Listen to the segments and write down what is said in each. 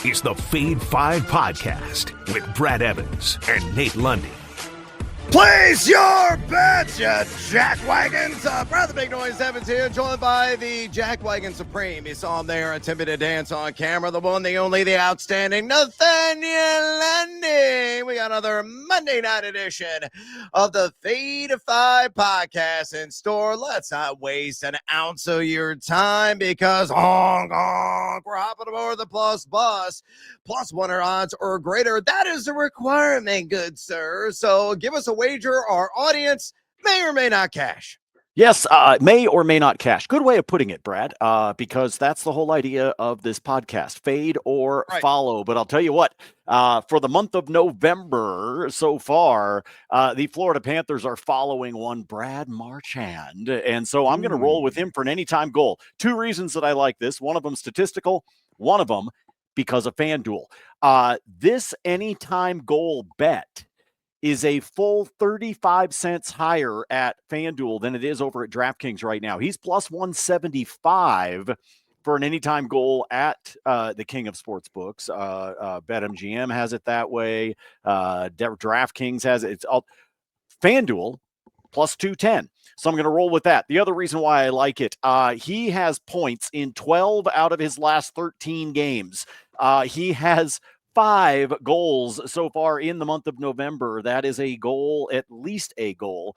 is the Fade 5 Podcast with Brad Evans and Nate Lundy. Place your bets, you jackwagons. Brad the Big Noise Evans here, joined by the Jackwagon Supreme. You saw him there attempting to dance on camera. The one, the only, the outstanding Nathaniel Lundy. We got another Monday night edition of the Fade 5 Podcast in store. Let's not waste an ounce of your time because honk, honk, we're hopping aboard the Plus Bus. Plus 100 odds or greater. That is a requirement, good sir. So give us a wager. Our audience may or may not cash. Yes, may or may not cash. Good way of putting it, Brad, because that's the whole idea of this podcast, fade or follow. But I'll tell you what, for the month of November so far, the Florida Panthers are following one Brad Marchand. And so I'm going to roll with him for an anytime goal. Two reasons that I like this. One of them statistical, one of them because of FanDuel. This anytime goal bet is a full 35 cents higher at FanDuel than it is over at DraftKings right now. He's plus 175 for an anytime goal at the King of Sportsbooks. BetMGM has it that way. DraftKings has it. It's all FanDuel plus 210. So I'm going to roll with that. The other reason why I like it, he has points in 12 out of his last 13 games. He has 5 goals so far in the month of November. That is a goal, at least a goal,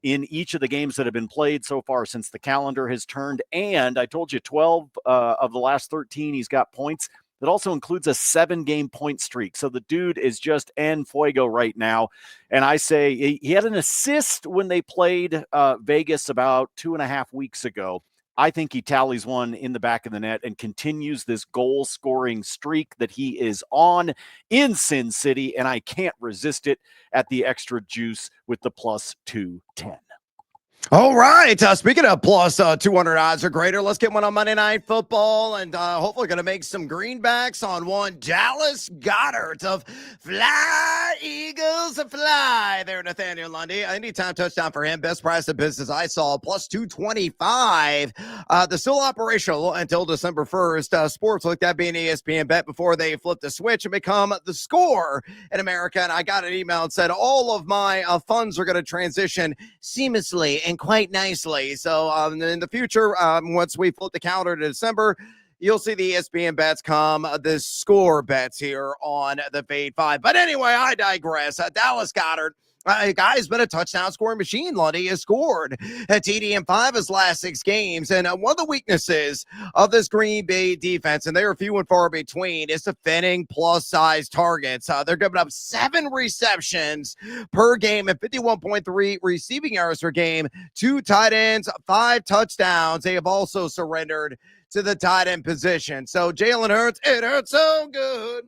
in each of the games that have been played so far since the calendar has turned. And I told you 12 of the last 13, he's got points. That also includes a 7-game point streak. So the dude is just en fuego right now. And I say he had an assist when they played Vegas about 2.5 weeks ago. I think he tallies one in the back of the net and continues this goal-scoring streak that he is on in Sin City, and I can't resist it at the extra juice with the plus 210. All right. Speaking of plus 200 odds or greater, let's get one on Monday Night Football, and hopefully going to make some greenbacks on one Dallas Goedert of Fly Eagles Fly. There, Nathaniel Lundy. Anytime touchdown for him. Best price of business I saw, plus 225. They're still operational until December 1st. Sportsbook, that being ESPN bet before they flip the switch and become the score in America. And I got an email that said all of my funds are going to transition seamlessly and quite nicely. So in the future, once we flip the calendar to December, you'll see the ESPN bets come, the score bets here on the Fade 5. But anyway, I digress. Dallas Goedert, guy's been a touchdown scoring machine. Lundy has scored a TD in 5 of his last 6 games. And one of the weaknesses of this Green Bay defense, and they are few and far between, is defending plus-size targets. They're giving up 7 receptions per game and 51.3 receiving yards per game. 2 tight ends, 5 touchdowns. They have also surrendered to the tight end position. So Jalen Hurts, it hurts so good.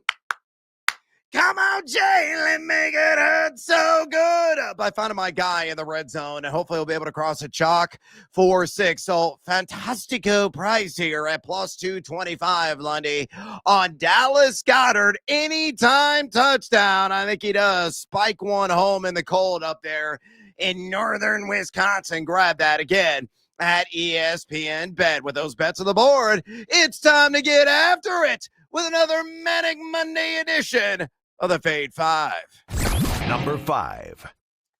Come on, Jalen, make it hurt so good. I found my guy in the red zone, and hopefully he'll be able to cross a chalk for 6. So fantastico price here at plus 225, Lundy, on Dallas Goedert. Anytime touchdown. I think he does spike one home in the cold up there in northern Wisconsin. Grab that again at ESPN Bet. With those bets on the board, it's time to get after it with another Manic Monday edition of the Fade 5. Number 5.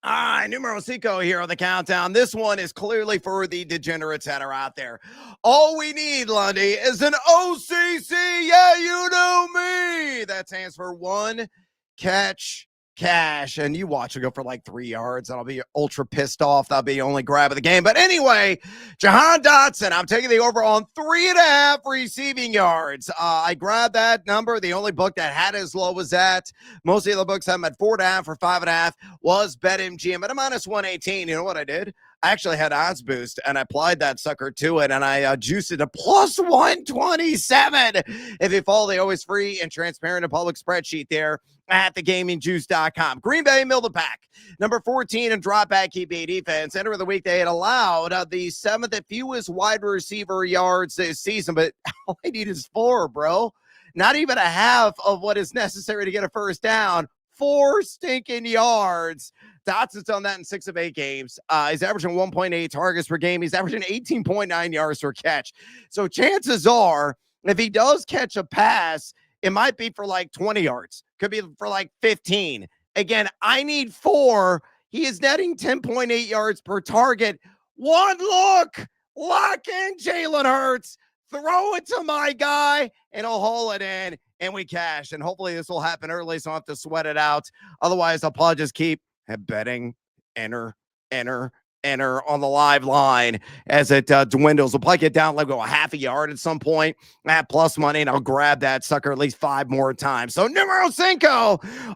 All right, numero cinco here on the countdown. This one is clearly for the degenerates that are out there. All we need, Lundy, is an OCC. Yeah, you know me. That stands for one catch cash, and you watch it go for like 3 yards, and I'll be ultra pissed off. That'll be the only grab of the game. But anyway, Jahan Dotson, I'm taking the over on 3.5 receiving yards. I grabbed that number. The only book that had as low as that, most of the other books have them at 4.5 or 5.5, was BetMGM at a minus 118. You know what I did? I actually had odds boost, and I applied that sucker to it, and I juiced it to plus 127. If you follow the always free and transparent and public spreadsheet there at thegamingjuice.com. Green Bay, middle of the pack. Number 14 in drop back QB defense. End of the week, they had allowed the 7th fewest wide receiver yards this season, but all I need is 4, bro. Not even a half of what is necessary to get a first down. 4 stinking yards. Dotson's done that in 6 of 8 games. He's averaging 1.8 targets per game. He's averaging 18.9 yards per catch. So chances are, if he does catch a pass, It might be for like 20 yards. Could be for like 15. Again, I need 4. He is netting 10.8 yards per target. One look. Lock in Jalen Hurts. Throw it to my guy, and he'll haul it in, and we cash. And hopefully this will happen early, so I don't have to sweat it out. Otherwise, I'll probably just keep betting, enter on the live line as it dwindles. We'll probably get down like a half a yard at some point at plus money, and I'll grab that sucker at least 5 more times. So numero 5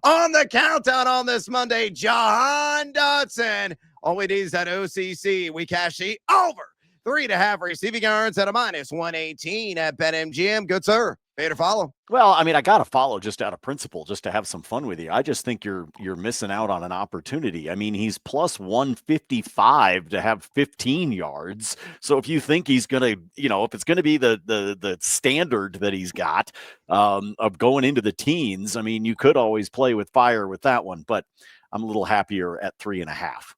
on the countdown on this Monday, Jahan Dotson. All we need is that OCC. We cash the over 3.5 receiving yards at a -118 at BetMGM. Good, sir. Fade or follow? Well, I mean, I got to follow just out of principle, just to have some fun with you. I just think you're missing out on an opportunity. I mean, he's plus 155 to have 15 yards. So if you think he's going to, if it's going to be the standard that he's got of going into the teens, I mean, you could always play with fire with that one, but I'm a little happier at 3.5.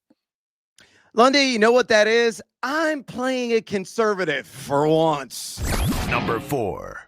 Lundy, you know what that is? I'm playing it conservative for once. Number 4.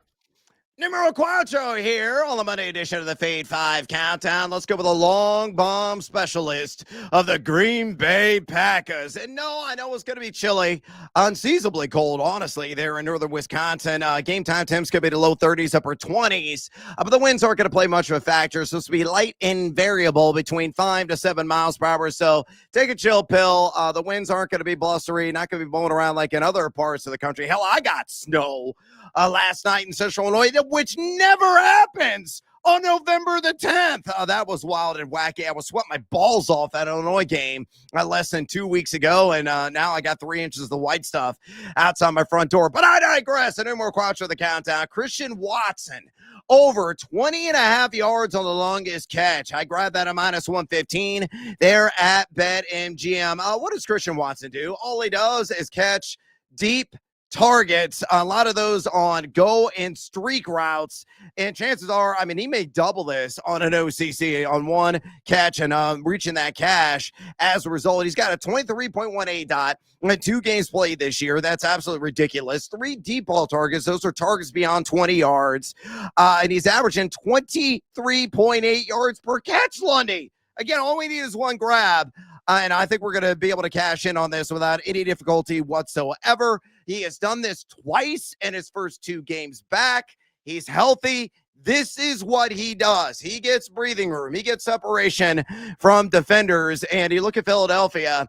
Numero 4 here on the Monday edition of the Fade 5 Countdown. Let's go with a long bomb specialist of the Green Bay Packers. And no, I know it's going to be chilly, unseasonably cold, honestly, there in northern Wisconsin. Game time temps could be the low 30s, upper 20s. But the winds aren't going to play much of a factor, so it's going to be light and variable between 5 to 7 miles per hour. So take a chill pill. The winds aren't going to be blustery, not going to be blowing around like in other parts of the country. Hell, I got snow last night in Central Illinois, which never happens on November the 10th. That was wild and wacky. I was sweating my balls off that Illinois game less than 2 weeks ago, and now I got 3 inches of the white stuff outside my front door. But I digress. And no more quattro of the countdown. Christian Watson, over 20.5 yards on the longest catch. I grabbed that at -115 there at BetMGM. What does Christian Watson do? All he does is catch deep targets, a lot of those on go and streak routes, and chances are, I mean, he may double this on an OCC on one catch and reaching that cash. As a result, he's got a 23.18 dot in 2 games played this year. That's absolutely ridiculous. 3 deep ball targets. Those are targets beyond 20 yards. And he's averaging 23.8 yards per catch, Lundy. Again, all we need is one grab. And I think we're going to be able to cash in on this without any difficulty whatsoever. He has done this twice in his first 2 games back. He's healthy. This is what he does. He gets breathing room. He gets separation from defenders. And you look at Philadelphia,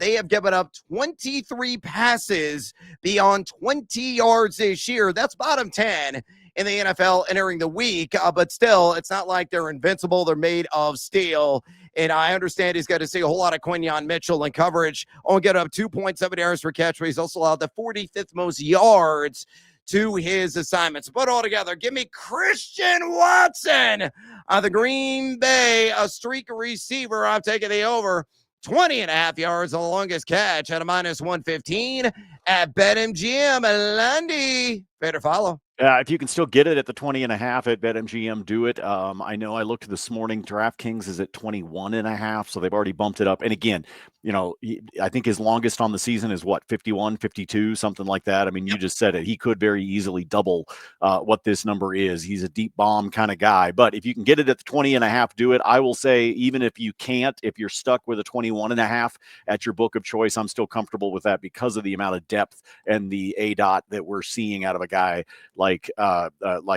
they have given up 23 passes beyond 20 yards this year. That's bottom 10 in the NFL entering the week. But still, it's not like they're invincible. They're made of steel. And I understand he's got to see a whole lot of Quinyon Mitchell in coverage. Only get up 2.7 yards per catch, but he's also allowed the 45th most yards to his assignments. But altogether, give me Christian Watson, the Green Bay, a streak receiver. I'm taking the over 20.5 yards on the longest catch at a -115 at BetMGM. Lundy, better follow. If you can still get it at the 20.5 at BetMGM, do it. I know I looked this morning. DraftKings is at 21.5, so they've already bumped it up. And again, I think his longest on the season is what, 51, 52, something like that. I mean, you just said it. He could very easily double what this number is. He's a deep bomb kind of guy. But if you can get it at the 20.5, do it. I will say, even if you can't, if you're stuck with a 21.5 at your book of choice, I'm still comfortable with that because of the amount of depth and the ADOT that we're seeing out of a guy like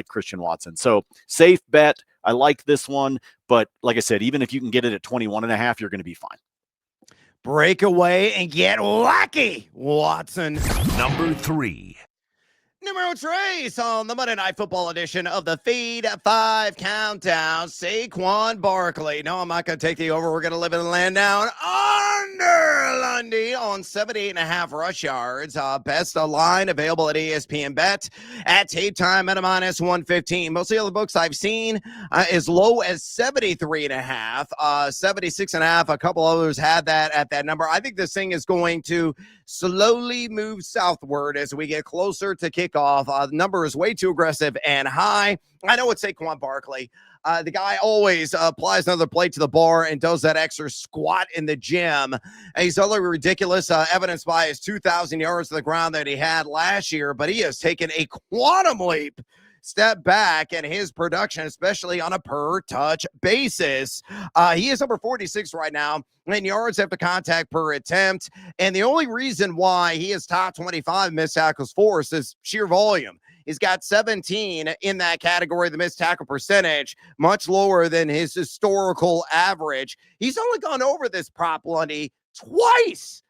Christian Watson. So safe bet. I like this one, but like I said, even if you can get it at 21.5, you're going to be fine. Break away and get wacky, Watson. Number 3. Numero 3 on the Monday Night Football edition of the Fade 5 Countdown. Saquon Barkley. No, I'm not going to take the over. We're going to live in the land down under Lundy on 78.5 rush yards. Best line available at ESPN Bet at tape time at a -115. Most of the other books I've seen as low as 73.5, 76.5. A couple others had that at that number. I think this thing is going to slowly move southward as we get closer to kickoff. The number is way too aggressive and high. I know it's Saquon Barkley. The guy always applies another plate to the bar and does that extra squat in the gym. And he's utterly ridiculous, evidenced by his 2,000 yards to the ground that he had last year, but he has taken a quantum leap step back in his production, especially on a per touch basis. He is number 46 right now in yards after contact per attempt. And the only reason why he is top 25 missed tackles forced is sheer volume. He's got 17 in that category, the missed tackle percentage, much lower than his historical average. He's only gone over this prop, Lundy, twice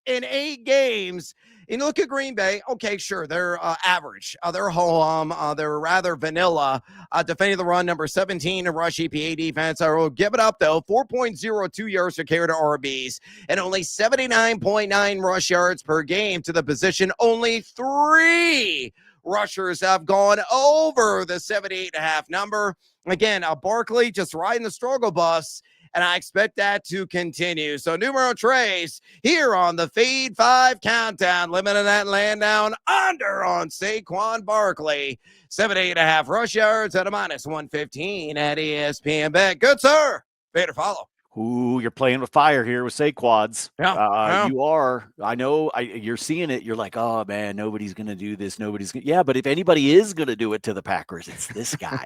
in 8 games. And look at Green Bay. Okay, sure, they're average. They're home. They're rather vanilla. Defending the run, number 17 in rush EPA defense. I will give it up, though. 4.02 yards per carry to RBs and only 79.9 rush yards per game to the position. Only 3 rushers have gone over the 78.5 number. Again, Barkley just riding the struggle bus, and I expect that to continue. So numero tres here on the Fade 5 countdown, limiting that land down under on Saquon Barkley. 78.5 rush yards at a minus 115 at ESPN Bet. Good, sir. Fade or follow. Ooh, you're playing with fire here with Saquads. Yeah. You are. I know. You're seeing it. You're like, oh man, nobody's gonna do this. Yeah, but if anybody is gonna do it to the Packers, it's this guy.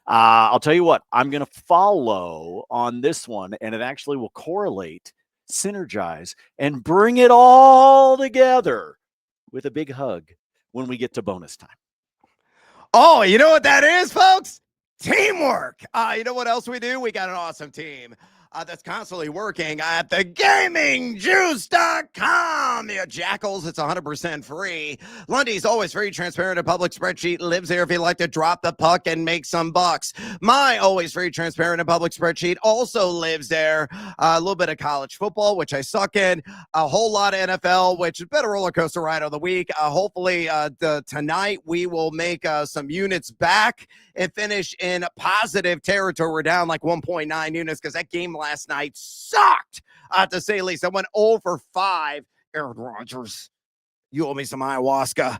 I'll tell you what. I'm gonna follow on this one, and it actually will correlate, synergize, and bring it all together with a big hug when we get to bonus time. Oh, you know what that is, folks? Teamwork. You know what else we do? We got an awesome team that's constantly working at the GamingJuice.com. Yeah, Jackals, it's 100% free. Lundy's always very transparent. A public spreadsheet lives there if you like to drop the puck and make some bucks. My always very transparent and public spreadsheet also lives there. A little bit of college football, which I suck in. A whole lot of NFL, which has been a roller coaster ride of the week. Hopefully tonight we will make some units back and finish in positive territory. We're down like 1.9 units because that game last night sucked, to say the least. I went 0 for 5. Aaron Rodgers, you owe me some ayahuasca.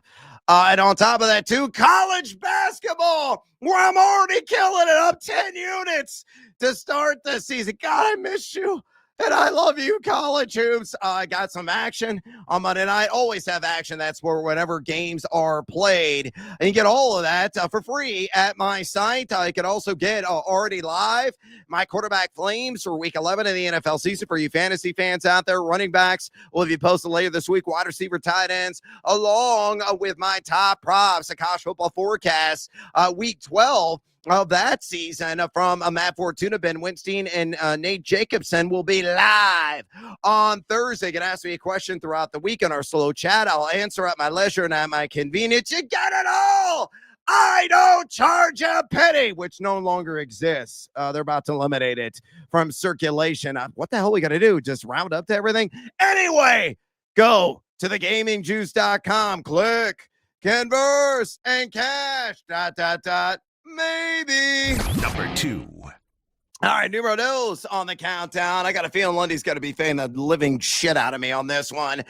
And on top of that, too, college basketball, where I'm already killing it, up 10 units to start the season. God, I missed you. And I love you, college hoops. I got some action on Monday night. Always have action. That's where whenever games are played. And you get all of that for free at my site. You can also get already live my quarterback flames for week 11 of the NFL season for you fantasy fans out there. Running backs will be posted later this week. Wide receiver, tight ends, along with my top props, the college football forecast, week 12 of that season from Matt Fortuna, Ben Winstein, and Nate Jacobson will be live on Thursday. You can ask me a question throughout the week in our slow chat. I'll answer at my leisure and at my convenience. You got it all. I don't charge a penny, which no longer exists. They're about to eliminate it from circulation. What the hell we got to do? Just round up to everything? Anyway, go to thegamingjuice.com. Click, converse, and cash. ... Maybe. Number 2. All right, numero dos on the countdown. I got a feeling Lundy's going to be fading the living shit out of me on this one.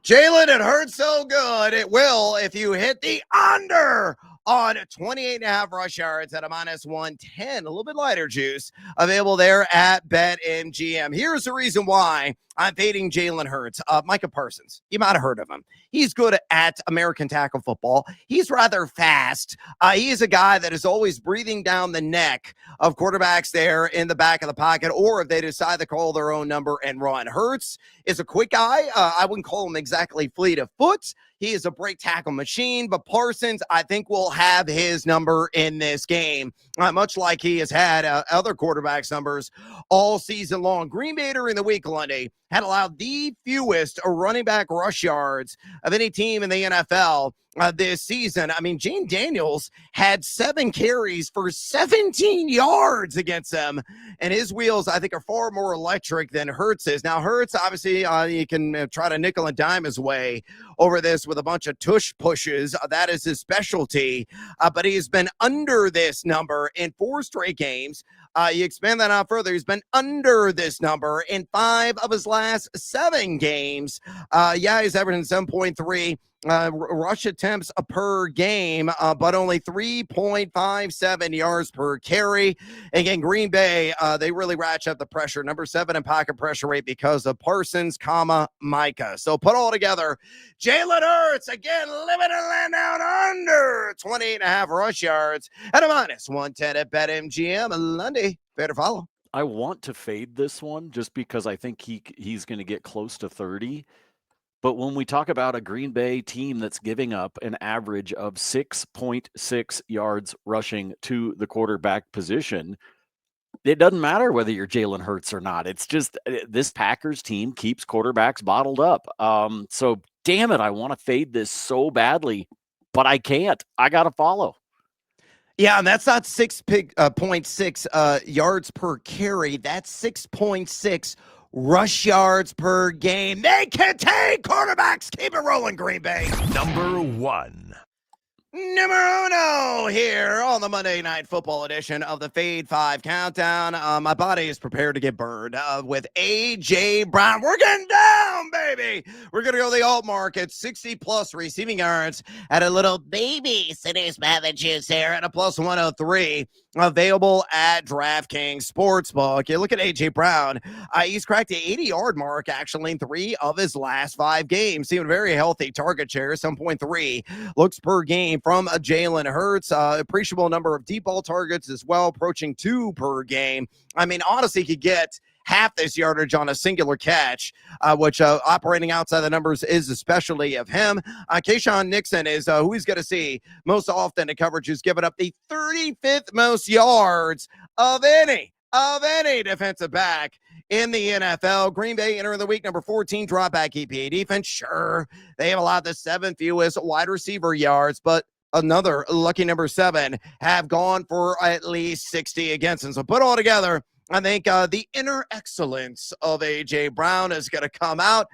Jalen, it hurts so good. It will if you hit the under on 28.5 rush yards at a minus 110. A little bit lighter juice available there at BetMGM. Here's the reason why I'm fading Jalen Hurts. Micah Parsons, you might have heard of him. He's good at American tackle football. He's rather fast. He is a guy that is always breathing down the neck of quarterbacks there in the back of the pocket, or if they decide to call their own number and run. Hurts is a quick guy. I wouldn't call him exactly fleet of foot. He is a break tackle machine, but Parsons, I think, will have his number in this game, much like he has had other quarterbacks' numbers all season long. Green Bay during the week, Lundy, had allowed the fewest running back rush yards of any team in the NFL this season. I mean, Jane Daniels had 7 carries for 17 yards against them, and his wheels, I think, are far more electric than Hurts is. Now, Hurts, obviously, you can try to nickel and dime his way over this with a bunch of tush pushes. That is his specialty, but he has been under this number in 4 straight games. You expand that out further, he's been under this number in 5 of his last 7 games. He's averaging 7.3 rush attempts per game, but only 3.57 yards per carry. Again, Green Bay, they really ratchet up the pressure. Number 7 in pocket pressure rate because of Parsons, Micah. So put all together, Jalen Hurts, again, living in land down under 28.5 rush yards at a -110 at BetMGM. Lundy, fair to follow. I want to fade this one just because I think he's going to get close to 30. But when we talk about a Green Bay team that's giving up an average of 6.6 yards rushing to the quarterback position, it doesn't matter whether you're Jalen Hurts or not. It's just this Packers team keeps quarterbacks bottled up. So, damn it, I want to fade this so badly, but I can't. I got to follow. Yeah, and that's not 6.6 yards per carry. That's 6.6 rush yards per game. They can take quarterbacks. Keep it rolling, Green Bay. Number 1. Numero uno here on the Monday Night Football edition of the Fade 5 Countdown. My body is prepared to get burned with A.J. Brown. We're getting down, baby. We're going to go to the alt market, 60-plus receiving yards at a little baby Cities Massachusetts here at a +103. Available at DraftKings Sportsbook. You look at A.J. Brown. He's cracked the 80-yard mark, actually, in 3 of his last 5 games. Seeing a very healthy target share, 7.3 looks per game from Jalen Hurts. Appreciable number of deep ball targets as well, approaching 2 per game. I mean, honestly, he could get half this yardage on a singular catch, which operating outside the numbers is a specialty of him. Keyshawn Nixon is who he's going to see most often in coverage, who's given up the 35th most yards of any defensive back in the NFL. Green Bay entering the week number 14 drop back EPA defense. Sure, they have allowed the 7th fewest wide receiver yards, but another lucky number 7 have gone for at least 60 against them. So put all together, I think the inner excellence of A.J. Brown is going to come out,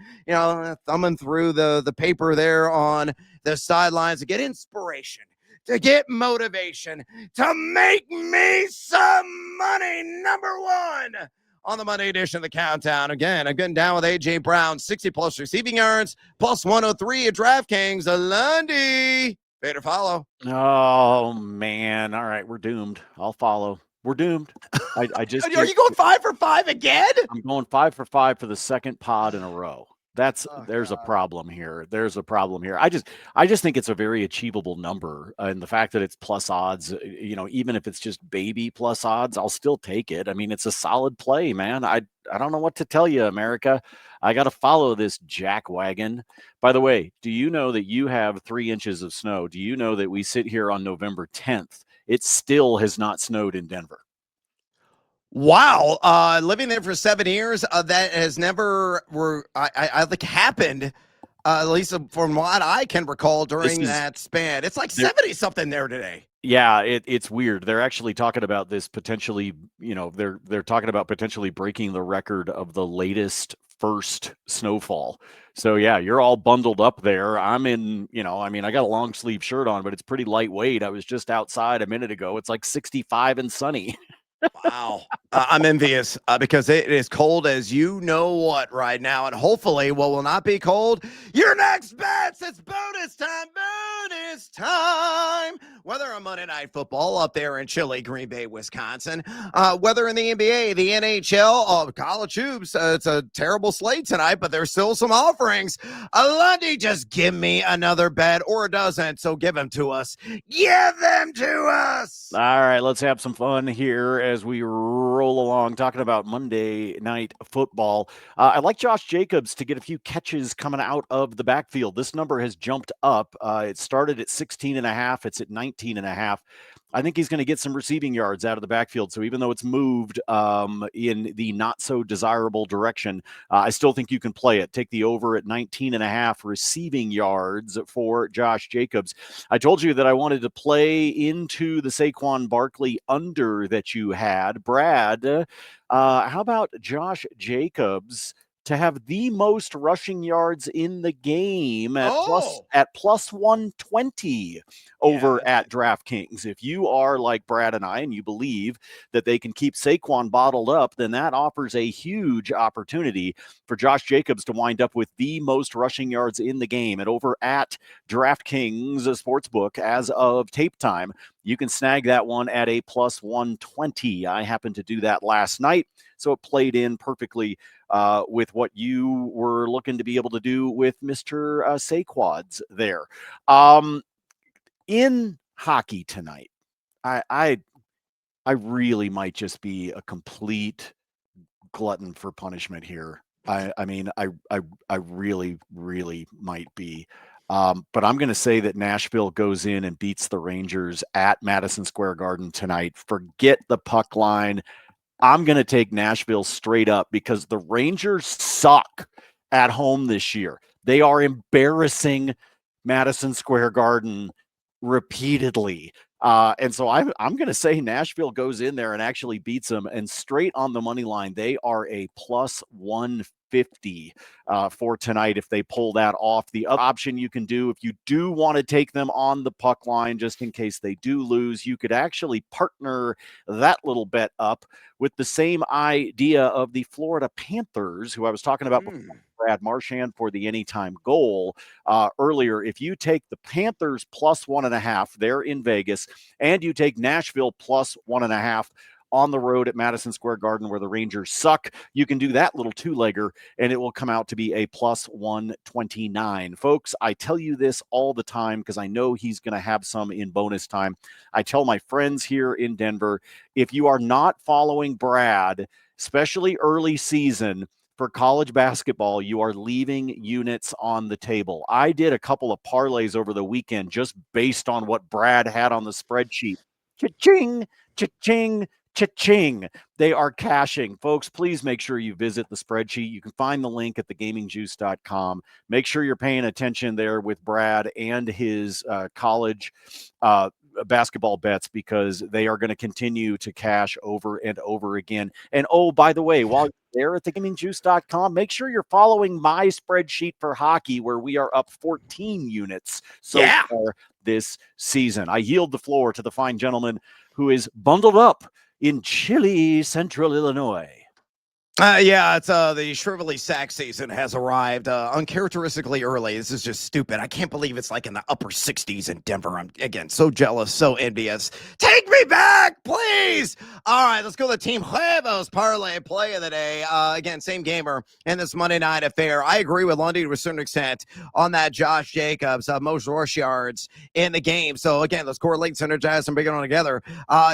thumbing through the paper there on the sidelines to get inspiration, to get motivation, to make me some money. Number 1 on the Monday edition of the Countdown. Again, I'm getting down with A.J. Brown, 60-plus receiving yards, +103 at DraftKings. Lundy, pay to follow. Oh, man. All right, we're doomed. I'll follow. We're doomed. I just Are you going 5 for 5 again? I'm going 5 for 5 for the second pod in a row. There's a problem here. There's a problem here. I just think it's a very achievable number, and the fact that it's plus odds, even if it's just baby plus odds, I'll still take it. I mean, it's a solid play, man. I don't know what to tell you, America. I got to follow this jack wagon. By the way, do you know that you have 3 inches of snow? Do you know that we sit here on November 10th? It still has not snowed in Denver. Wow. Living there for 7 years, that has never happened, at least from what I can recall during that span. It's like 70 something there today. Yeah, it's weird. They're actually talking about this potentially, they're talking about potentially breaking the record of the latest first snowfall. So yeah, you're all bundled up there. I'm in, I got a long sleeve shirt on, but it's pretty lightweight. I was just outside a minute ago. It's like 65 and sunny. Wow. I'm envious because it is cold as you know what right now. And hopefully what will not be cold, your next bets. It's bonus time. Whether on Monday Night Football up there in chilly Green Bay, Wisconsin, whether in the NBA, the NHL, college hoops, it's a terrible slate tonight, but there's still some offerings. Lundy, just give me another bet, or it doesn't, so give them to us. Give them to us. All right, let's have some fun here as we roll along talking about Monday Night Football. I'd like Josh Jacobs to get a few catches coming out of the backfield. This number has jumped up. It started at 16.5. It's at 19.5. I think he's going to get some receiving yards out of the backfield. So even though it's moved in the not so desirable direction, I still think you can play it. Take the over at 19.5 receiving yards for Josh Jacobs. I told you that I wanted to play into the Saquon Barkley under that you had. Brad, how about Josh Jacobs to have the most rushing yards in the game at Oh, plus 120 over at DraftKings. If you are like Brad and I and you believe that they can keep Saquon bottled up, then that offers a huge opportunity for Josh Jacobs to wind up with the most rushing yards in the game. And over at DraftKings Sportsbook, as of tape time, you can snag that one at a plus 120. I happened to do that last night, so it played in perfectly with what you were looking to be able to do with Mr. Saquads there. In hockey tonight, I really might just be a complete glutton for punishment here. I mean, I really, really might be. But I'm going to say that Nashville goes in and beats the Rangers at Madison Square Garden tonight. Forget the puck line. I'm going to take Nashville straight up because the Rangers suck at home this year. They are embarrassing Madison Square Garden repeatedly. And so I'm going to say Nashville goes in there and actually beats them. And straight on the money line, they are a plus 150 for tonight if they pull that off. The other option you can do, if you do want to take them on the puck line, just in case they do lose, you could actually partner that little bet up with the same idea of the Florida Panthers, who I was talking about before. Brad Marchand for the anytime goal earlier. If you take the Panthers plus 1.5, they're in Vegas, and you take Nashville plus 1.5 on the road at Madison Square Garden where the Rangers suck, you can do that little two-legger, and it will come out to be a plus 129. Folks, I tell you this all the time because I know he's going to have some in bonus time. I tell my friends here in Denver, if you are not following Brad, especially early season, for college basketball, you are leaving units on the table. I did a couple of parlays over the weekend just based on what Brad had on the spreadsheet. Cha-ching, cha-ching, cha-ching. They are cashing. Folks, please make sure you visit the spreadsheet. You can find the link at thegamingjuice.com. Make sure you're paying attention there with Brad and his college basketball bets because they are going to continue to cash over and over again. And oh, by the way, while you're there at thegamingjuice.com, make sure you're following my spreadsheet for hockey where we are up 14 units so far this season. I yield the floor to the fine gentleman who is bundled up in chilly central Illinois. It's the shrivelly sack season has arrived uncharacteristically early. This is just stupid. I can't believe it's like in the upper 60s in Denver. I'm, again, so jealous, so envious. Take me back, please. All right, let's go to the Team Huevos parlay play of the day. Again, same gamer in this Monday night affair. I agree with Lundy to a certain extent on that Josh Jacobs, most rush yards in the game. So, again, let's correlate, synergize, and bring it on together.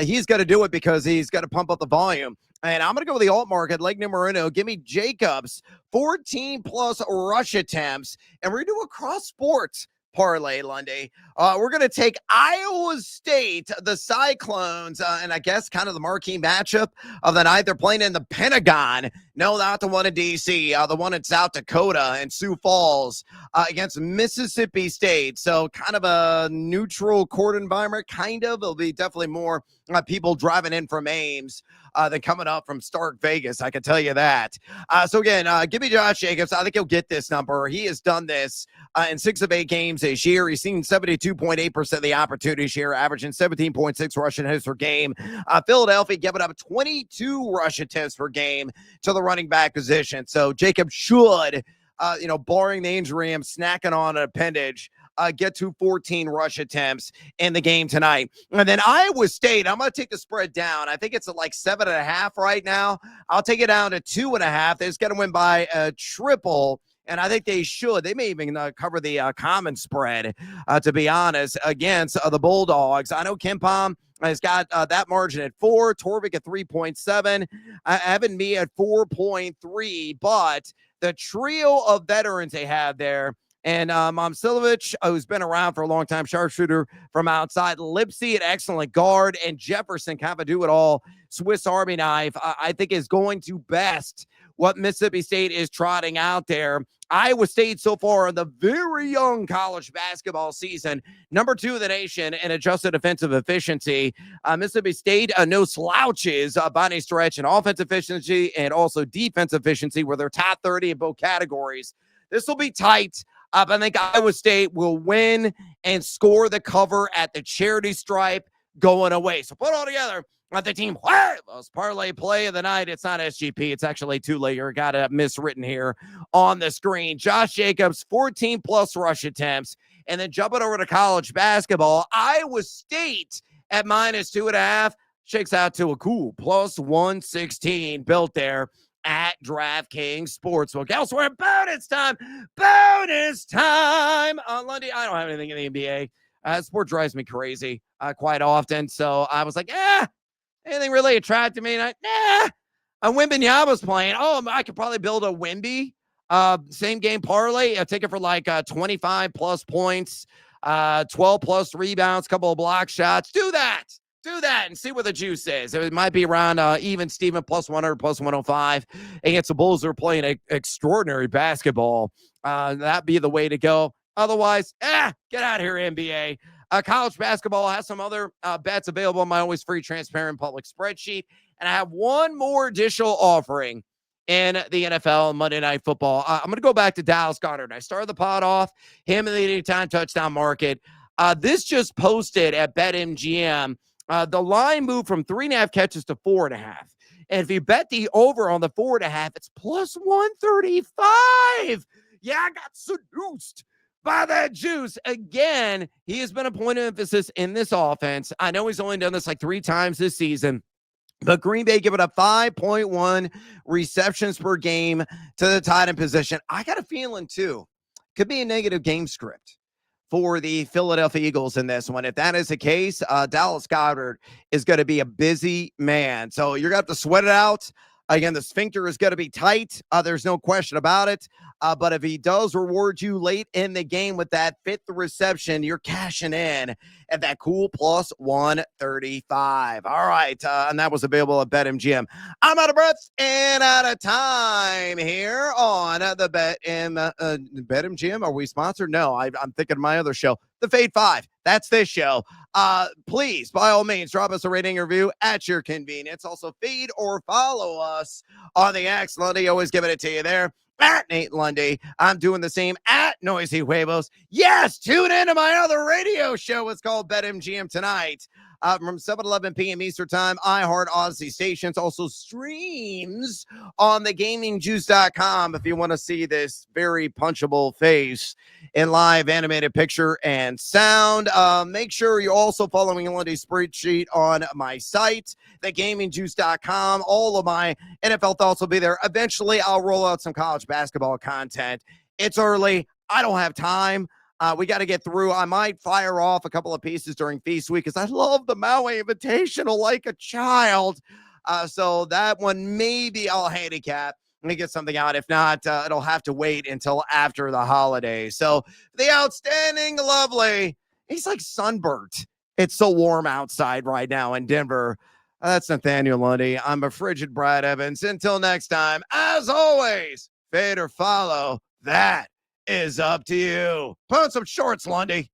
He's got to do it because he's got to pump up the volume. And I'm going to go with the alt market, Lake Numerino. Give me Jacobs, 14-plus rush attempts. And we're going to do a cross-sports parlay, Lundy. We're going to take Iowa State, the Cyclones, and I guess kind of the marquee matchup of the night. They're playing in the Pentagon. No, not the one in D.C., the one in South Dakota and Sioux Falls against Mississippi State. So kind of a neutral court environment, kind of. There'll be definitely more people driving in from Ames than coming up from Stark Vegas. I can tell you that. So again, give me Josh Jacobs. I think he'll get this number. He has done this in 6 of 8 games this year. He's seen 72.8% of the opportunities here, averaging 17.6 rush attempts per game. Philadelphia giving up 22 rush attempts per game to the running back position. So Jacob should, barring the injury, I'm snacking on an appendage, get to 14 rush attempts in the game tonight. And then Iowa State, I'm going to take the spread down. I think it's at like 7.5 right now. I'll take it down to 2.5. They're just going to win by a triple. And I think they should. They may even cover the common spread, to be honest, against the Bulldogs. I know KenPom has got that margin at 4, Torvik at 3.7, Evan Me at 4.3. But the trio of veterans they have there, and Momcilovic, who's been around for a long time, sharpshooter from outside, Lipsy, an excellent guard, and Jefferson, kind of a do-it-all Swiss Army knife, I think is going to best what Mississippi State is trotting out there. Iowa State so far in the very young college basketball season, number 2 in the nation in adjusted defensive efficiency. Mississippi State, no slouches by any stretch in offensive efficiency and also defensive efficiency, where they're top 30 in both categories. This will be tight. I think Iowa State will win and score the cover at the charity stripe going away. So put it all together. The team Huevos parlay play of the night. It's not SGP. It's actually two-layer. Got it miswritten here on the screen. Josh Jacobs, 14-plus rush attempts. And then jumping over to college basketball, Iowa State at -2.5 shakes out to a cool +116 built there at DraftKings Sportsbook. Elsewhere, bonus time on Lundy. I don't have anything in the NBA. Sport drives me crazy quite often. So I was like, anything really attracted me? And a Wembanyama's playing. Oh, I could probably build a Wemby same game parlay. I'll take it for like 25 plus points, 12 plus rebounds, couple of block shots. Do that and see what the juice is. It might be around even Steven plus 100, plus 105 against the Bulls who are playing extraordinary basketball. That'd be the way to go. Otherwise, get out of here, NBA. College basketball has some other bets available on my always free, transparent public spreadsheet. And I have one more additional offering in the NFL Monday Night Football. I'm going to go back to Dallas Goedert. I started the pod off, him in the anytime touchdown market. This just posted at BetMGM. The line moved from 3.5 catches to 4.5. And if you bet the over on the 4.5, it's plus 135. Yeah, I got seduced by that juice. Again, he has been a point of emphasis in this offense. I know he's only done this like 3 times this season, but Green Bay giving up 5.1 receptions per game to the tight end position. I got a feeling, too, could be a negative game script for the Philadelphia Eagles in this one. If that is the case, Dallas Goedert is going to be a busy man. So you're going to have to sweat it out. Again, the sphincter is going to be tight. There's no question about it. But if he does reward you late in the game with that 5th reception, you're cashing in at that cool plus 135. All right. And that was available at BetMGM. I'm out of breath and out of time here on the BetMGM. Are we sponsored? No, I'm thinking of my other show, The Fade 5. That's this show. Please, by all means, drop us a rating and review at your convenience. Also, feed or follow us on the X. Lundy, always giving it to you there. At Nate Lundy. I'm doing the same at Noisy Huevos. Yes, tune in to my other radio show. It's called BetMGM Tonight. From 7:11 p.m. Eastern Time, iHeart Odyssey stations, also streams on thegamingjuice.com if you want to see this very punchable face in live animated picture and sound. Make sure you're also following Lundy's spreadsheet on my site, thegamingjuice.com. All of my NFL thoughts will be there. Eventually, I'll roll out some college basketball content. It's early. I don't have time. We got to get through. I might fire off a couple of pieces during Feast Week because I love the Maui Invitational like a child. So that one, maybe I'll handicap. Let me get something out. If not, it'll have to wait until after the holidays. So the outstanding, lovely, he's like sunburnt. It's so warm outside right now in Denver. That's Nathaniel Lundy. I'm a frigid Brad Evans. Until next time, as always, fade or follow. That is up to you. Put on some shorts, Lundy.